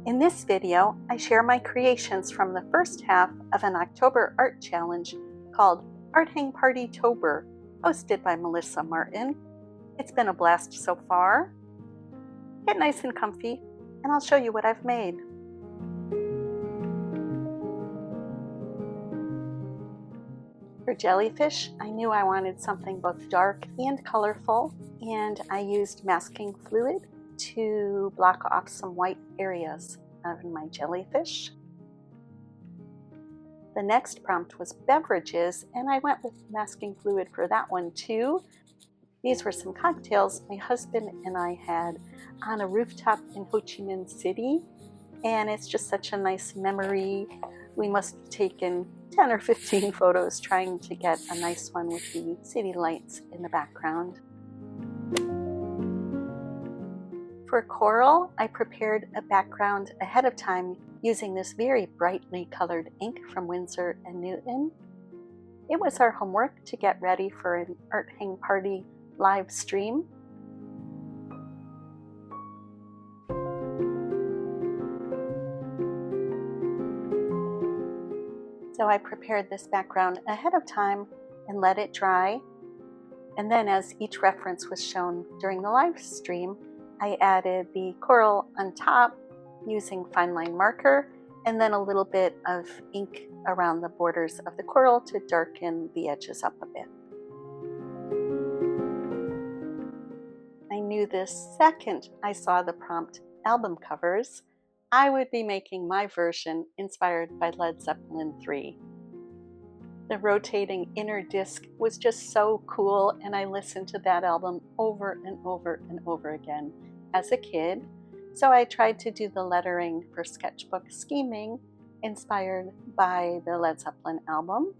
In this video, I share my creations from the first half of an October art challenge called Hang Party Tober, hosted by Melissa Martin. It's been a blast so far. Get nice and comfy, and I'll show you what I've made. For jellyfish, I knew I wanted something both dark and colorful, and I used masking fluid to block off some white areas of my jellyfish. The next prompt was beverages, and I went with masking fluid for that one too. These were some cocktails my husband and I had on a rooftop in Ho Chi Minh City, and it's just such a nice memory. We must have taken 10 or 15 photos trying to get a nice one with the city lights in the background. For coral, I prepared a background ahead of time using this very brightly colored ink from Winsor & Newton. It was our homework to get ready for an Art Hang Party live stream. So I prepared this background ahead of time and let it dry. And then as each reference was shown during the live stream, I added the coral on top using fine line marker and then a little bit of ink around the borders of the coral to darken the edges up a bit. I knew the second I saw the prompt album covers, I would be making my version inspired by Led Zeppelin 3. The rotating inner disc was just so cool, and I listened to that album over and over and over again as a kid. So I tried to do the lettering for Sketchbook scheming inspired by the Led Zeppelin album.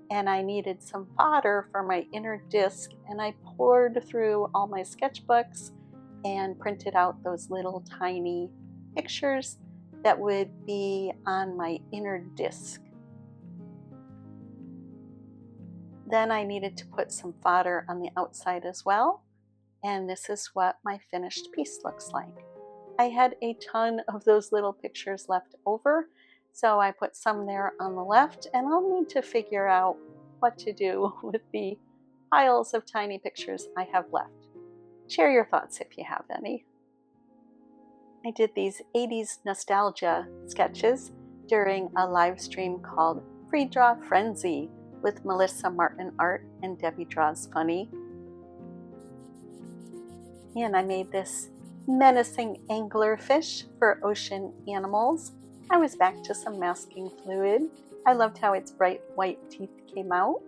And I needed some fodder for my inner disc, and I poured through all my sketchbooks and printed out those little tiny pictures that would be on my inner disc. Then I needed to put some fodder on the outside as well, and this is what my finished piece looks like. I had a ton of those little pictures left over, so I put some there on the left, and I'll need to figure out what to do with the piles of tiny pictures I have left. Share your thoughts if you have any. I did these 80s nostalgia sketches during a live stream called Free Draw Frenzy with Melissa Martin Art and Debbie Draws Funny. And I made this menacing anglerfish for ocean animals. I was back to some masking fluid. I loved how its bright white teeth came out.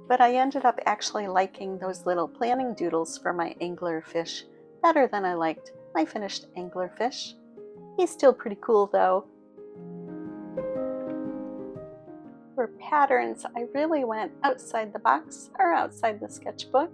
But I ended up actually liking those little planning doodles for my anglerfish better than I liked my finished anglerfish. He's still pretty cool though. For patterns, I really went outside the box or outside the sketchbook.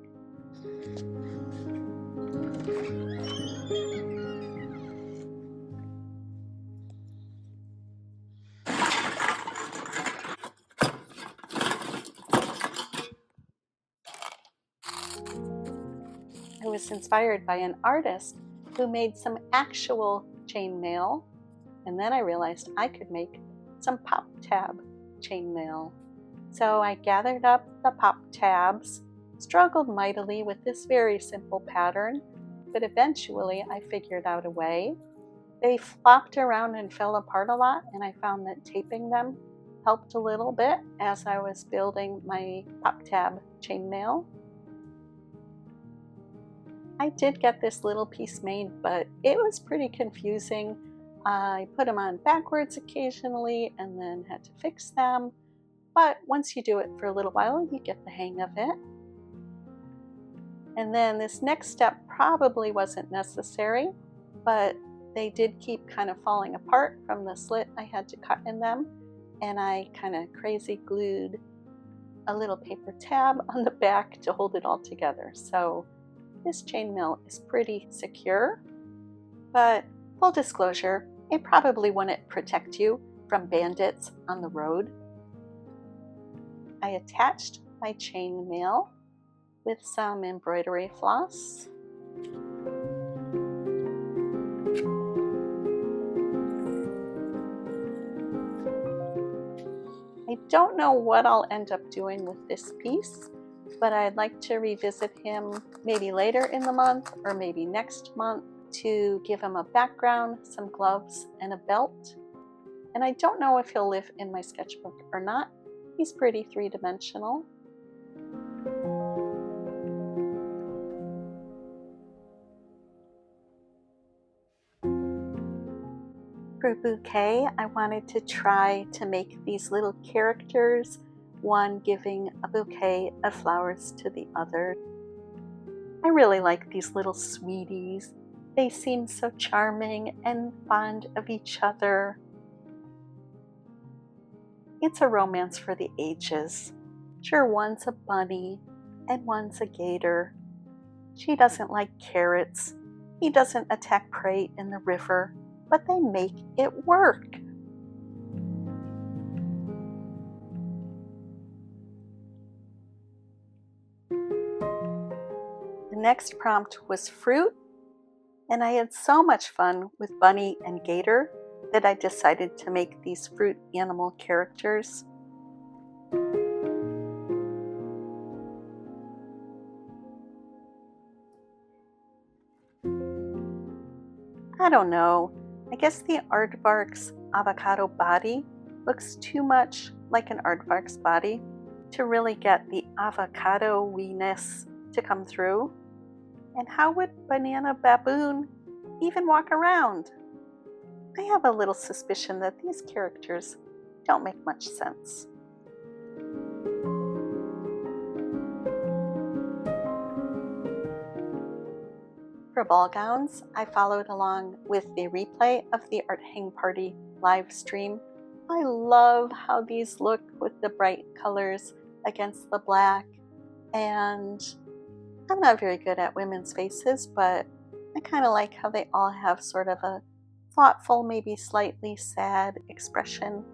I was inspired by an artist who made some actual chainmail, and then I realized I could make some pop tab chainmail. So I gathered up the pop tabs, struggled mightily with this very simple pattern, but eventually I figured out a way. They flopped around and fell apart a lot, and I found that taping them helped a little bit as I was building my pop tab chainmail. I did get this little piece made, but it was pretty confusing. I put them on backwards occasionally and then had to fix them. But once you do it for a little while, you get the hang of it. And then this next step probably wasn't necessary, but they did keep kind of falling apart from the slit I had to cut in them. And I kind of crazy glued a little paper tab on the back to hold it all together. So this chainmail is pretty secure, but full disclosure, it probably wouldn't protect you from bandits on the road. I attached my chainmail with some embroidery floss. don't know what I'll end up doing with this piece, but I'd like to revisit him maybe later in the month or maybe next month to give him a background, some gloves, and a belt. And I don't know if he'll live in my sketchbook or not. He's pretty three-dimensional. For bouquet, I wanted to try to make these little characters, one giving a bouquet of flowers to the other. I really like these little sweeties. They seem so charming and fond of each other. It's a romance for the ages. Sure, one's a bunny and one's a gator. She doesn't like carrots. He doesn't attack prey in the river, but they make it work. The next prompt was fruit, and I had so much fun with bunny and gator that I decided to make these fruit animal characters. I don't know. I guess the aardvark's avocado body looks too much like an aardvark's body to really get the avocado-winess to come through. And how would Banana Baboon even walk around? I have a little suspicion that these characters don't make much sense. For ball gowns, I followed along with the replay of the Art Hang Party live stream. I love how these look with the bright colors against the black, and I'm not very good at women's faces, but I kind of like how they all have sort of a thoughtful, maybe slightly sad expression.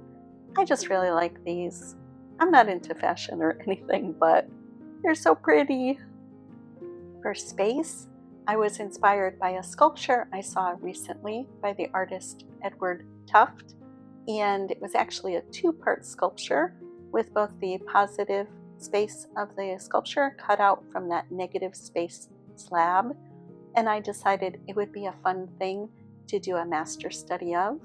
I just really like these. I'm not into fashion or anything, but they're so pretty. For space, I was inspired by a sculpture I saw recently by the artist Edward Tuft, and it was actually a two-part sculpture with both the positive space of the sculpture cut out from that negative space slab, and I decided it would be a fun thing to do a master study of.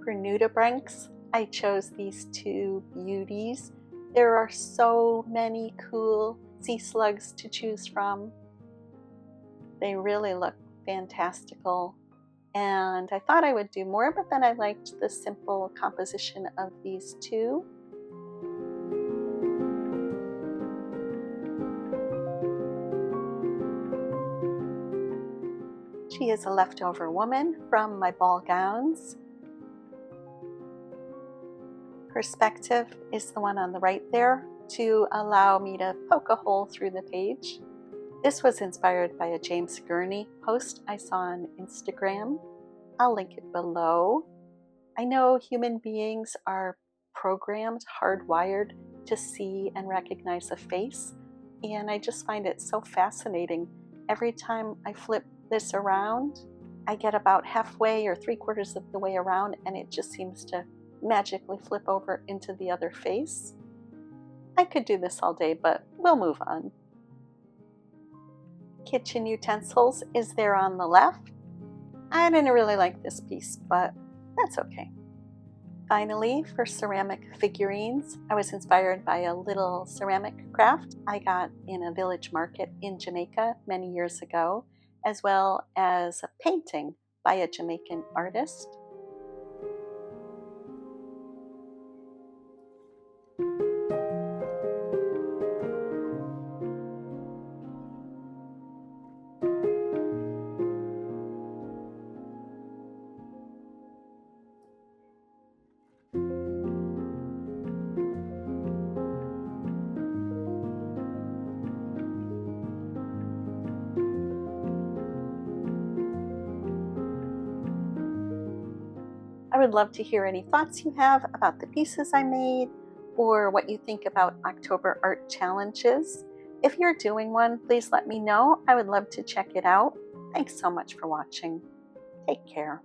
For nudibranchs, I chose these two beauties. There are so many cool sea slugs to choose from. They really look fantastical, and I thought I would do more, but then I liked the simple composition of these two. She is a leftover woman from my ball gowns. Perspective is the one on the right there to allow me to poke a hole through the page. This was inspired by a James Gurney post I saw on Instagram. I'll link it below. I know human beings are programmed, hardwired to see and recognize a face, and I just find it so fascinating. Every time I flip this around, I get about halfway or 3/4 of the way around, and it just seems to magically flip over into the other face. I could do this all day, but we'll move on. Kitchen utensils is there on the left. I didn't really like this piece, but that's okay. Finally, for ceramic figurines, I was inspired by a little ceramic craft I got in a village market in Jamaica many years ago, as well as a painting by a Jamaican artist. I would love to hear any thoughts you have about the pieces I made or what you think about October art challenges. If you're doing one, please let me know. I would love to check it out. Thanks so much for watching. Take care.